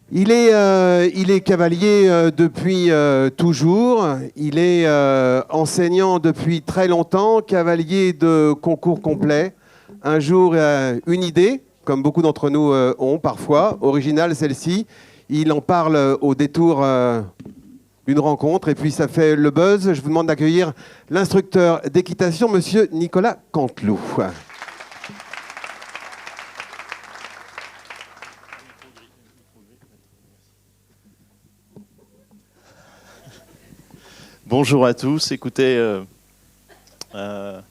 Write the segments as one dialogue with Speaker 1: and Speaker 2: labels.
Speaker 1: Il est cavalier depuis toujours. Il est enseignant depuis très longtemps, cavalier de concours complet. Un jour, une idée, comme beaucoup d'entre nous ont parfois, originale celle-ci. Il en parle au détour d'une rencontre et puis ça fait le buzz. Je vous demande d'accueillir l'instructeur d'équitation, monsieur Nicolas Canteloup.
Speaker 2: Bonjour à tous. Écoutez, je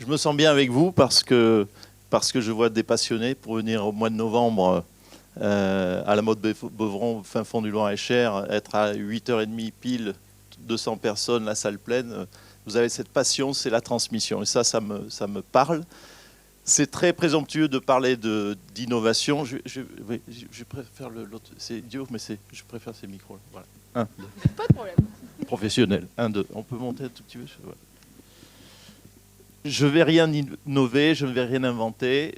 Speaker 2: me sens bien avec vous parce que je vois des passionnés pour venir au mois de novembre à la Motte Beuvron, fin fond du Loir-et-Cher, être à 8h30 pile, 200 personnes, la salle pleine. Vous avez cette passion, c'est la transmission. Et ça me parle. C'est très présomptueux de parler d'innovation. Je préfère l'autre. C'est idiot, mais je préfère ces micros. Voilà.
Speaker 3: Pas de problème.
Speaker 2: Professionnel. 1, 2. On peut monter un tout petit peu. Je ne vais rien innover, je ne vais rien inventer.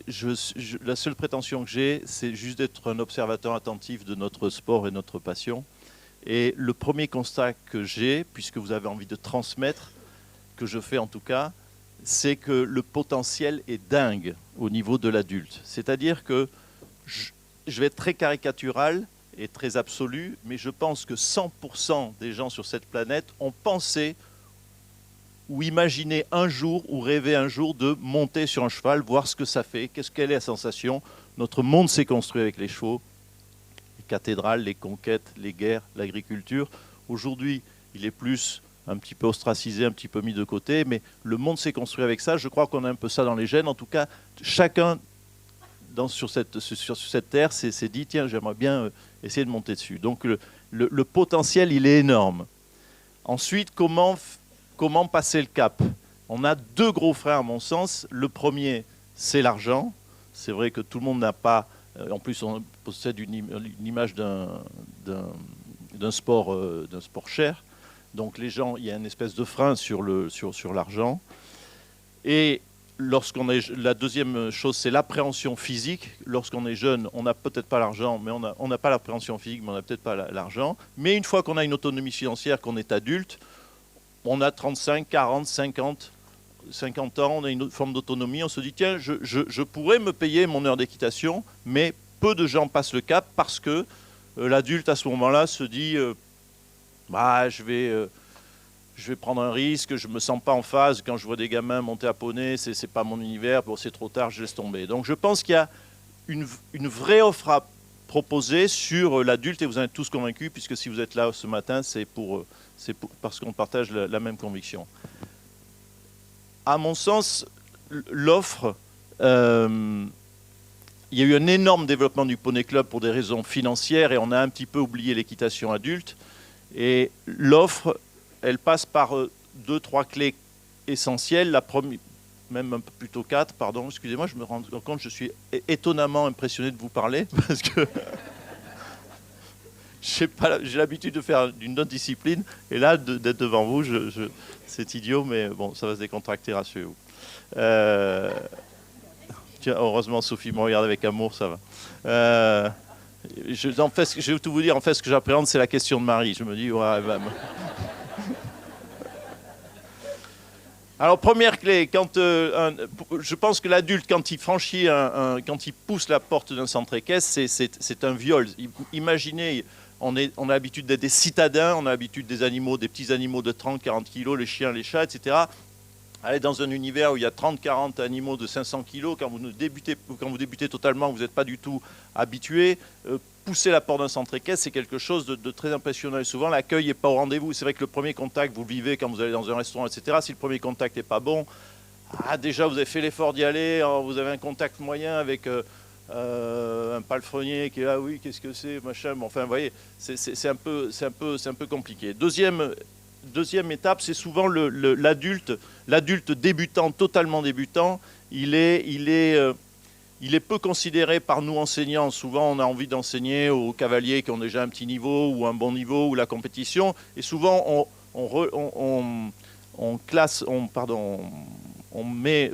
Speaker 2: La seule prétention que j'ai, c'est juste d'être un observateur attentif de notre sport et notre passion. Et le premier constat que j'ai, puisque vous avez envie de transmettre, que je fais en tout cas, c'est que le potentiel est dingue au niveau de l'adulte. C'est-à-dire que je vais être très caricatural et très absolu, mais je pense que 100% des gens sur cette planète ont pensé ou imaginé un jour ou rêvé un jour de monter sur un cheval, voir ce que ça fait, quelle est la sensation. Notre monde s'est construit avec les chevaux, les cathédrales, les conquêtes, les guerres, l'agriculture. Aujourd'hui, il est plus un petit peu ostracisé, un petit peu mis de côté, mais le monde s'est construit avec ça. Je crois qu'on a un peu ça dans les gènes. En tout cas, chacun sur cette terre s'est dit, tiens, j'aimerais bien essayer de monter dessus. Donc le potentiel, il est énorme. Ensuite, comment passer le cap? On a 2 gros freins, à mon sens. Le premier, c'est l'argent. C'est vrai que tout le monde n'a pas... en plus, on possède une image d'un sport cher. Donc les gens, il y a une espèce de frein sur l'argent. Et la deuxième chose, c'est l'appréhension physique. Lorsqu'on est jeune, on n'a peut-être pas l'argent, mais on n'a pas l'appréhension physique, mais on n'a peut-être pas l'argent. Mais une fois qu'on a une autonomie financière, qu'on est adulte, on a 35, 40, 50 ans, on a une forme d'autonomie. On se dit, tiens, je pourrais me payer mon heure d'équitation, mais peu de gens passent le cap parce que l'adulte, à ce moment-là, se dit, je vais prendre un risque, je ne me sens pas en phase. Quand je vois des gamins monter à poney, ce n'est pas mon univers, bon, c'est trop tard, je laisse tomber. Donc je pense qu'il y a une vraie offre à proposer sur l'adulte, et vous en êtes tous convaincus, puisque si vous êtes là ce matin, c'est parce qu'on partage la même conviction. À mon sens, l'offre, il y a eu un énorme développement du Poney Club pour des raisons financières, et on a un petit peu oublié l'équitation adulte. Et l'offre, elle passe par 2, 3 clés essentielles. La première, même un peu plutôt 4, pardon, excusez-moi, je me rends compte, je suis étonnamment impressionné de vous parler, parce que j'ai l'habitude de faire d'une autre discipline, et là, d'être devant vous, c'est idiot, mais bon, ça va se décontracter, rassurez-vous. Tiens, heureusement, Sophie me regarde avec amour, ça va. Je vais tout vous dire, en fait, ce que j'appréhende, c'est la question de Marie. Je me dis, ouais, Alors, première clé, je pense que l'adulte, quand il franchit, quand il pousse la porte d'un centre équestre, c'est un viol. Imaginez, on a l'habitude d'être des citadins, on a l'habitude des petits animaux de 30, 40 kilos, les chiens, les chats, etc. Aller dans un univers où il y a 30, 40 animaux de 500 kilos, quand vous débutez totalement, vous n'êtes pas du tout habitué, pousser la porte d'un centre équestre, c'est quelque chose de très impressionnant. Et souvent, l'accueil n'est pas au rendez-vous. C'est vrai que le premier contact, vous le vivez quand vous allez dans un restaurant, etc. Si le premier contact n'est pas bon, déjà, vous avez fait l'effort d'y aller, vous avez un contact moyen avec un palefrenier qui est là, oui, qu'est-ce que c'est, machin. Bon, enfin, vous voyez, c'est un peu compliqué. Deuxième étape, c'est souvent l'adulte débutant, totalement débutant. Il est peu considéré par nous enseignants. Souvent, on a envie d'enseigner aux cavaliers qui ont déjà un petit niveau ou un bon niveau ou la compétition. Et souvent, on on met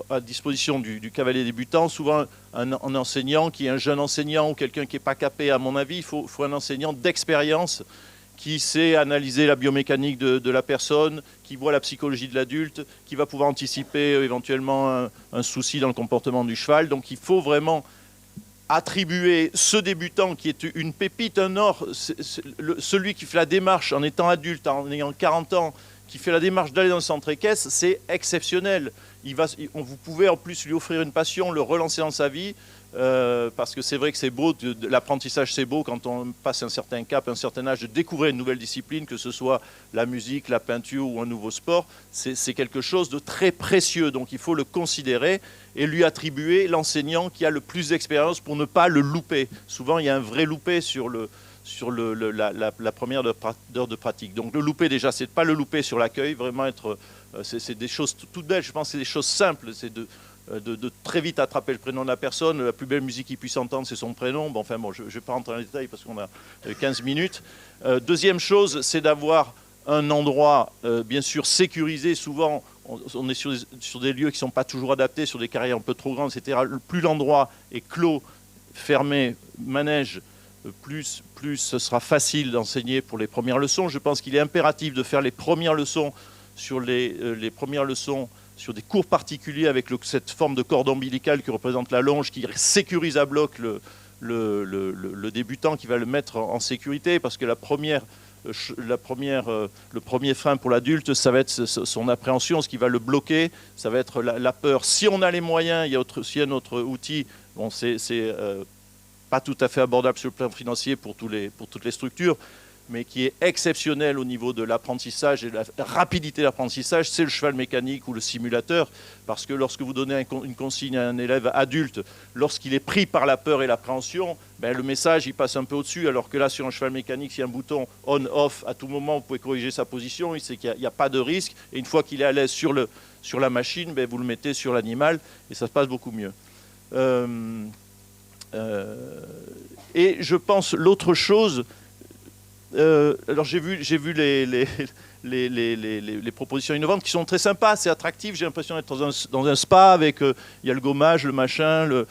Speaker 2: à disposition du cavalier débutant souvent un enseignant qui est un jeune enseignant ou quelqu'un qui n'est pas capé, à mon avis. Il faut un enseignant d'expérience qui sait analyser la biomécanique de la personne, qui voit la psychologie de l'adulte, qui va pouvoir anticiper éventuellement un souci dans le comportement du cheval. Donc il faut vraiment attribuer ce débutant qui est une pépite, un or, celui qui fait la démarche en étant adulte, en ayant 40 ans, qui fait la démarche d'aller dans le centre équestre, c'est exceptionnel. Vous pouvez en plus lui offrir une passion, le relancer dans sa vie, parce que c'est vrai que c'est beau, l'apprentissage c'est beau quand on passe un certain cap, un certain âge, de découvrir une nouvelle discipline, que ce soit la musique, la peinture ou un nouveau sport, c'est quelque chose de très précieux, donc il faut le considérer et lui attribuer l'enseignant qui a le plus d'expérience pour ne pas le louper. Souvent il y a un vrai loupé sur la première heure de pratique. Donc le louper déjà, c'est de ne pas le louper sur l'accueil, vraiment être, c'est des choses toutes belles, je pense que c'est des choses simples, c'est de très vite attraper le prénom de la personne. La plus belle musique qu'il puisse entendre, c'est son prénom. Bon, enfin bon, je ne vais pas rentrer dans les détails parce qu'on a 15 minutes. Deuxième chose, c'est d'avoir un endroit, bien sûr, sécurisé. Souvent, on est sur des lieux qui ne sont pas toujours adaptés, sur des carrières un peu trop grandes, etc. Plus l'endroit est clos, fermé, manège, plus ce sera facile d'enseigner pour les premières leçons. Je pense qu'il est impératif de faire les premières leçons sur sur des cours particuliers avec cette forme de corde ombilicale qui représente la longe, qui sécurise à bloc le débutant, qui va le mettre en sécurité, parce que le premier frein pour l'adulte, ça va être son appréhension, ce qui va le bloquer, ça va être la peur. Si on a les moyens, il y a aussi un autre outil, bon, c'est pas tout à fait abordable sur le plan financier pour toutes les structures, mais qui est exceptionnel au niveau de l'apprentissage et de la rapidité de l'apprentissage, c'est le cheval mécanique ou le simulateur, parce que lorsque vous donnez une consigne à un élève adulte, lorsqu'il est pris par la peur et l'appréhension, ben le message il passe un peu au-dessus, alors que là sur un cheval mécanique, s'il y a un bouton on-off, à tout moment vous pouvez corriger sa position, il sait qu'il n'y a pas de risque, et une fois qu'il est à l'aise sur la machine, ben vous le mettez sur l'animal, et ça se passe beaucoup mieux. Et je pense l'autre chose, alors j'ai vu les propositions innovantes qui sont très sympas, c'est attractif, j'ai l'impression d'être dans un spa avec, il y a le gommage, le machin, le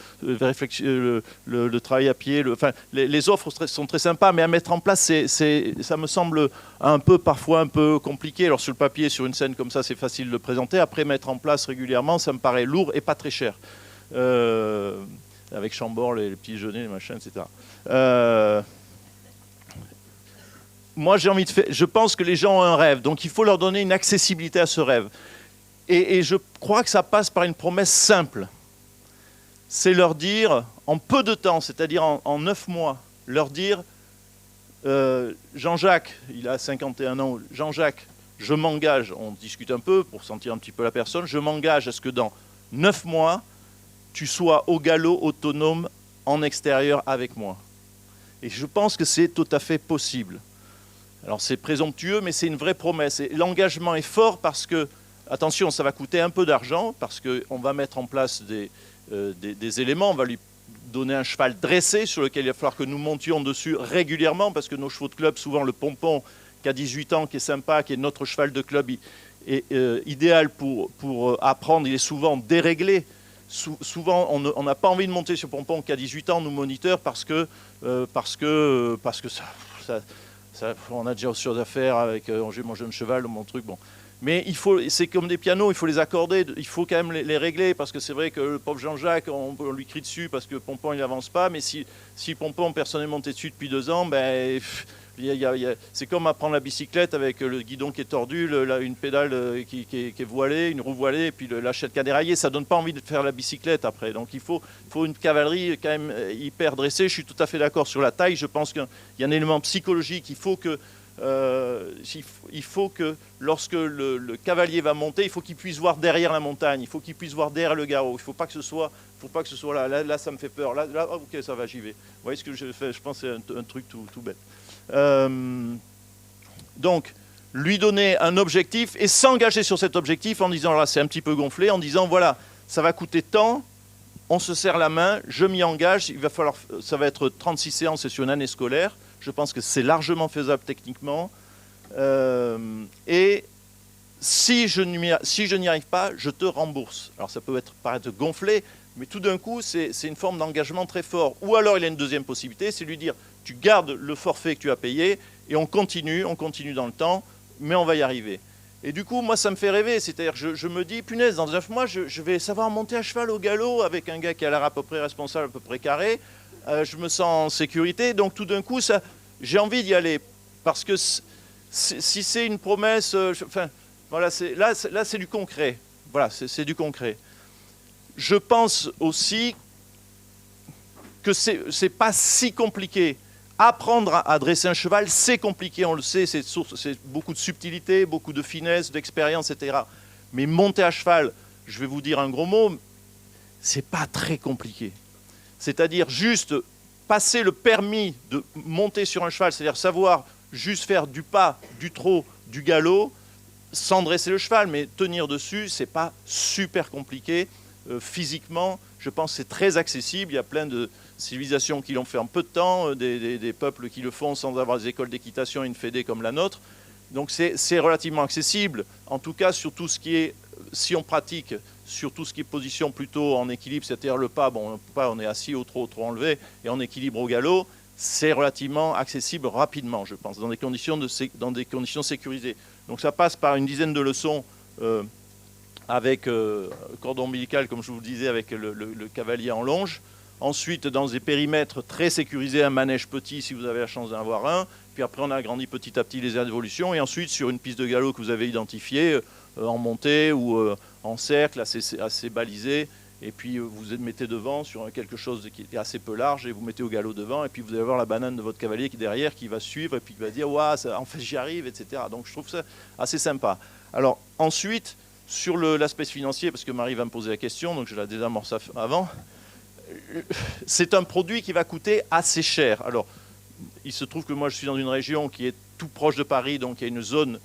Speaker 2: travail à pied, enfin, les offres sont très sympas, mais à mettre en place, ça me semble parfois un peu compliqué. Alors sur le papier, sur une scène comme ça, c'est facile de le présenter, après mettre en place régulièrement, ça me paraît lourd et pas très cher. Avec Chambord, les petits déjeuners, les machins, etc. Moi, je pense que les gens ont un rêve, donc il faut leur donner une accessibilité à ce rêve. Et je crois que ça passe par une promesse simple. C'est leur dire, en peu de temps, c'est-à-dire en 9 mois, leur dire, Jean-Jacques, il a 51 ans, Jean-Jacques, je m'engage, on discute un peu pour sentir un petit peu la personne, je m'engage à ce que dans 9 mois, tu sois au galop autonome en extérieur avec moi. Et je pense que c'est tout à fait possible. Alors c'est présomptueux, mais c'est une vraie promesse. Et l'engagement est fort parce que, attention, ça va coûter un peu d'argent, parce qu'on va mettre en place des éléments, on va lui donner un cheval dressé sur lequel il va falloir que nous montions dessus régulièrement, parce que nos chevaux de club, souvent le pompon qui a 18 ans, qui est sympa, qui est notre cheval de club, est idéal pour apprendre, il est souvent déréglé. Souvent, on n'a pas envie de monter sur pompon qui a 18 ans, nous moniteurs, parce que on a déjà autre chose à faire avec j'ai mon jeune cheval, mon truc, bon. Mais c'est comme des pianos, il faut les accorder, il faut quand même les régler, parce que c'est vrai que le pauvre Jean-Jacques, on lui crie dessus parce que Pompon il n'avance pas, mais si Pompon, personne n'est monté dessus depuis 2 ans, ben, c'est comme apprendre la bicyclette avec le guidon qui est tordu, une pédale qui est voilée, une roue voilée, et puis l'achette qui a déraillé, ça ne donne pas envie de faire la bicyclette après. Donc il faut une cavalerie quand même hyper dressée. Je suis tout à fait d'accord sur la taille, je pense qu'il y a un élément psychologique, il faut que lorsque le cavalier va monter, il faut qu'il puisse voir derrière la montagne, il faut qu'il puisse voir derrière le garrot, il ne faut pas que ce soit là, ça me fait peur, là, ok, ça va, j'y vais. Vous voyez ce que je fais, je pense que c'est un truc tout bête. Donc, lui donner un objectif et s'engager sur cet objectif en disant, là c'est un petit peu gonflé, en disant, voilà, ça va coûter tant, on se serre la main, je m'y engage, ça va être 36 séances sur une année scolaire. Je pense que c'est largement faisable techniquement. Et si je n'y arrive pas, je te rembourse. Alors ça peut paraître gonflé, mais tout d'un coup, c'est une forme d'engagement très fort. Ou alors il y a une deuxième possibilité, c'est lui dire, tu gardes le forfait que tu as payé et on continue dans le temps, mais on va y arriver. Et du coup, moi, ça me fait rêver. C'est-à-dire, je me dis, punaise, dans 9 mois, je vais savoir monter à cheval au galop avec un gars qui a l'air à peu près responsable, à peu près carré. Je me sens en sécurité. Donc, tout d'un coup, j'ai envie d'y aller. Parce que si c'est une promesse... voilà, là, c'est du concret. Voilà, c'est du concret. Je pense aussi que c'est pas si compliqué. Apprendre à dresser un cheval, c'est compliqué, on le sait, c'est beaucoup de subtilité, beaucoup de finesse, d'expérience, etc. Mais monter à cheval, je vais vous dire un gros mot, c'est pas très compliqué. C'est-à-dire juste passer le permis de monter sur un cheval, c'est-à-dire savoir juste faire du pas, du trot, du galop, sans dresser le cheval, mais tenir dessus, c'est pas super compliqué. Physiquement, je pense que c'est très accessible. Il y a plein de civilisations qui l'ont fait en peu de temps, des peuples qui le font sans avoir des écoles d'équitation et une fédé comme la nôtre. Donc c'est relativement accessible. En tout cas, sur tout ce qui est, si on pratique, sur tout ce qui est position plutôt en équilibre, c'est-à-dire le pas, bon, on est assis au trot enlevé, et en équilibre au galop, c'est relativement accessible rapidement, je pense, dans des conditions sécurisées. Donc ça passe par une dizaine de leçons avec cordon ombilical, comme je vous le disais, avec le cavalier en longe. Ensuite, dans des périmètres très sécurisés, un manège petit, si vous avez la chance d'en avoir un. Puis après, on agrandit petit à petit les aires d'évolution. Et ensuite, sur une piste de galop que vous avez identifiée, en montée ou en cercle, assez balisé. Et puis, vous mettez devant sur quelque chose qui est assez peu large et vous mettez au galop devant. Et puis, vous allez avoir la banane de votre cavalier qui est derrière, qui va suivre et puis qui va dire « Waouh, en fait, j'y arrive, etc. » Donc, je trouve ça assez sympa. Alors, ensuite, sur l'aspect financier, parce que Marie va me poser la question, donc je la désamorce avant, c'est un produit qui va coûter assez cher. Alors, il se trouve que moi, je suis dans une région qui est tout proche de Paris, donc il y a une zone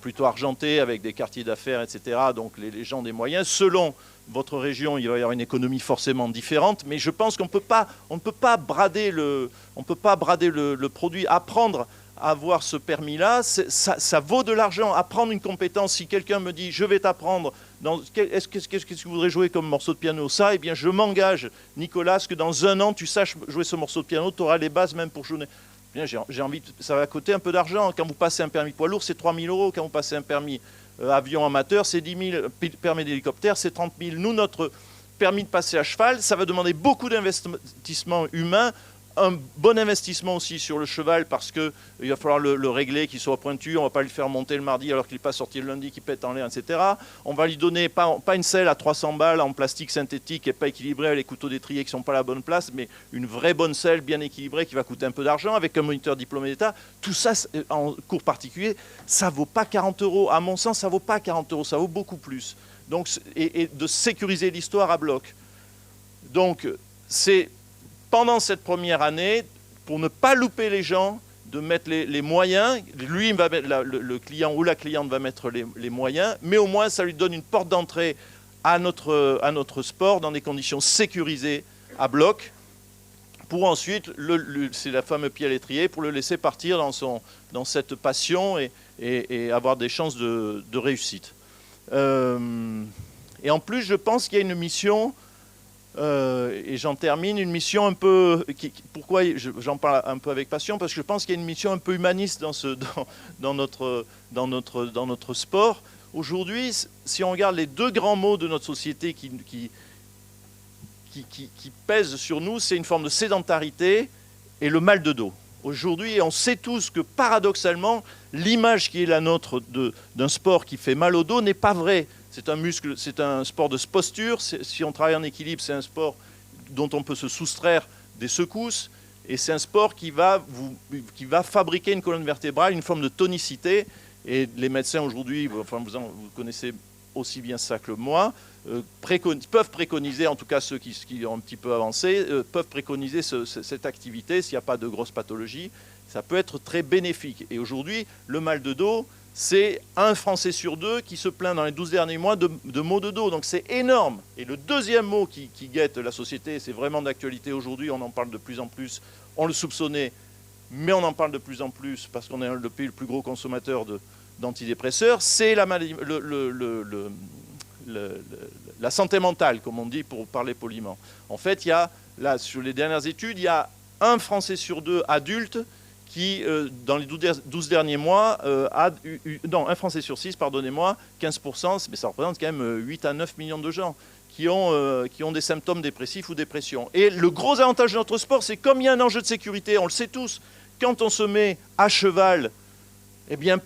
Speaker 2: plutôt argentée, avec des quartiers d'affaires, etc. Donc, les gens des moyens. Selon votre région, il va y avoir une économie forcément différente, mais je pense qu'on ne peut pas brader le produit. Apprendre à avoir ce permis-là, ça vaut de l'argent. Apprendre une compétence, si quelqu'un me dit « je vais t'apprendre, qu'est-ce que tu voudrais jouer comme morceau de piano ?» Ça, eh bien, je m'engage, Nicolas, que dans 1 an, tu saches jouer ce morceau de piano, tu auras les bases même pour jouer. Bien, j'ai envie, ça va coûter un peu d'argent. Quand vous passez un permis poids lourd, c'est 3 000 €. Quand vous passez un permis avion amateur, c'est 10 000. Permis d'hélicoptère, c'est 30 000. Nous, notre permis de passer à cheval, ça va demander beaucoup d'investissement humain, un bon investissement aussi sur le cheval parce qu'il va falloir le régler, qu'il soit pointu. On ne va pas lui faire monter le mardi alors qu'il n'est pas sorti le lundi, qu'il pète en l'air, etc. On va lui donner pas une selle à 300 balles en plastique synthétique et pas équilibrée avec les couteaux d'étrier qui ne sont pas à la bonne place, mais une vraie bonne selle bien équilibrée qui va coûter un peu d'argent avec un moniteur diplômé d'État. Tout ça, en cours particulier, ça ne vaut pas 40 €. À mon sens, ça ne vaut pas 40 €, ça vaut beaucoup plus. Donc, et de sécuriser l'histoire à bloc. Donc, c'est pendant cette première année, pour ne pas louper les gens, de mettre les moyens. Lui, le client ou la cliente va mettre les moyens, mais au moins, ça lui donne une porte d'entrée à notre sport dans des conditions sécurisées à bloc, pour ensuite, c'est la fameuse pied à l'étrier, pour le laisser partir dans cette passion et avoir des chances de réussite. Et en plus, je pense qu'il y a une mission... et j'en termine, une mission un peu... Pourquoi j'en parle un peu avec passion? Parce que je pense qu'il y a une mission un peu humaniste dans notre sport. Aujourd'hui, si on regarde les 2 grands mots de notre société qui pèsent sur nous, c'est une forme de sédentarité et le mal de dos. Aujourd'hui, on sait tous que paradoxalement, l'image qui est la nôtre d'un sport qui fait mal au dos n'est pas vraie. C'est un muscle, c'est un sport de posture. Si on travaille en équilibre, c'est un sport dont on peut se soustraire des secousses. Et c'est un sport qui va fabriquer une colonne vertébrale, une forme de tonicité. Et les médecins aujourd'hui, enfin, vous connaissez aussi bien ça que moi, peuvent préconiser, en tout cas ceux qui ont un petit peu avancé, peuvent préconiser cette activité s'il n'y a pas de grosses pathologies. Ça peut être très bénéfique. Et aujourd'hui, le mal de dos, c'est 1 Français sur 2 qui se plaint dans les 12 derniers mois de maux de dos. Donc c'est énorme. Et le deuxième mot qui guette la société, c'est vraiment d'actualité aujourd'hui, on en parle de plus en plus. On le soupçonnait, mais on en parle de plus en plus parce qu'on est le pays le plus gros consommateur d'antidépresseurs, c'est la santé mentale, comme on dit pour parler poliment. En fait, il y a, là, sur les dernières études, il y a 1 Français sur 2 adultes qui, dans les 12 derniers mois, non, 1 Français sur 6, pardonnez-moi, 15%, mais ça représente quand même 8 à 9 millions de gens qui ont des symptômes dépressifs ou dépression. Et le gros avantage de notre sport, c'est comme il y a un enjeu de sécurité, on le sait tous, quand on se met à cheval, eh bien,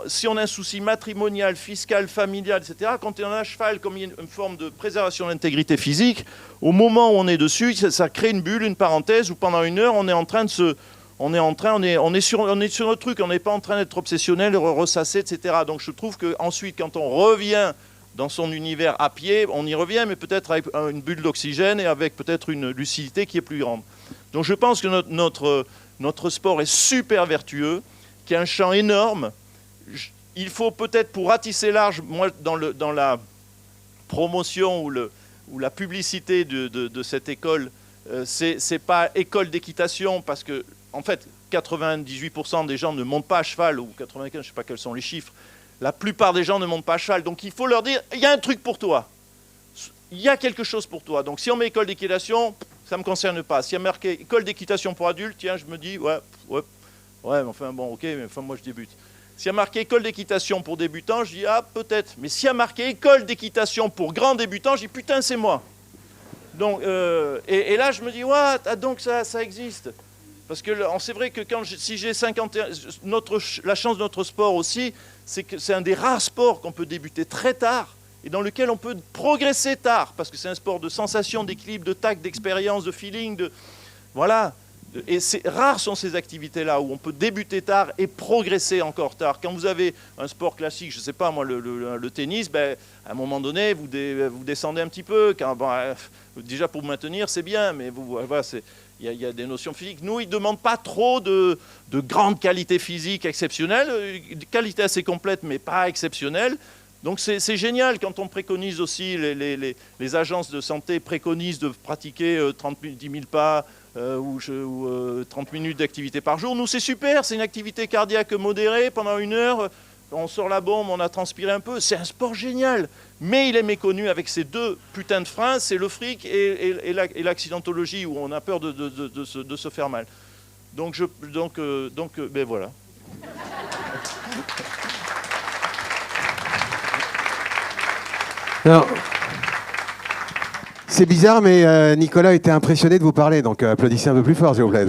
Speaker 2: si on a un souci matrimonial, fiscal, familial, etc., quand on est à cheval, comme il y a une forme de préservation de l'intégrité physique, au moment où on est dessus, ça crée une bulle, une parenthèse, où pendant 1 heure, on est en train de se... On est sur notre truc, on n'est pas en train d'être obsessionnel, ressassé, etc. Donc je trouve qu'ensuite, quand on revient dans son univers à pied, on y revient, mais peut-être avec une bulle d'oxygène et avec peut-être une lucidité qui est plus grande. Donc je pense que notre sport est super vertueux, qu'il y a un champ énorme. Il faut peut-être, pour ratisser large, moi, dans la promotion ou la publicité de cette école, c'est pas école d'équitation, parce que, en fait, 98% des gens ne montent pas à cheval, ou 95%, je ne sais pas quels sont les chiffres. La plupart des gens ne montent pas à cheval. Donc il faut leur dire, il y a un truc pour toi. Il y a quelque chose pour toi. Donc si on met école d'équitation, ça ne me concerne pas. S'il y a marqué école d'équitation pour adultes, tiens, je me dis, ouais, mais enfin, bon, ok, mais enfin, moi, je débute. S'il y a marqué école d'équitation pour débutants, je dis, ah, peut-être. Mais s'il y a marqué école d'équitation pour grands débutants, je dis, putain, c'est moi. Donc, et là, je me dis, ouais, donc ça existe. Parce que c'est vrai que si j'ai 51... la chance de notre sport aussi, c'est que c'est un des rares sports qu'on peut débuter très tard et dans lequel on peut progresser tard. Parce que c'est un sport de sensation, d'équilibre, de tact, d'expérience, de feeling, voilà. Et rares sont ces activités-là où on peut débuter tard et progresser encore tard. Quand vous avez un sport classique, je ne sais pas moi, le tennis, ben, à un moment donné, vous descendez un petit peu. Déjà pour vous maintenir, c'est bien, mais voilà, il y a des notions physiques. Nous, ils ne demandent pas trop de grandes qualités physiques exceptionnelles, une qualité assez complète, mais pas exceptionnelle. Donc c'est génial quand on préconise aussi, les agences de santé préconisent de pratiquer 10 000 pas ou 30 minutes d'activité par jour. Nous, c'est super, c'est une activité cardiaque modérée pendant 1 heure. On sort la bombe, on a transpiré un peu. C'est un sport génial, mais il est méconnu avec ces 2 putains de freins, c'est le fric et l'accidentologie, où on a peur de se faire mal. Donc ben voilà.
Speaker 1: Alors, c'est bizarre, mais Nicolas était impressionné de vous parler, donc applaudissez un peu plus fort, s'il vous plaît.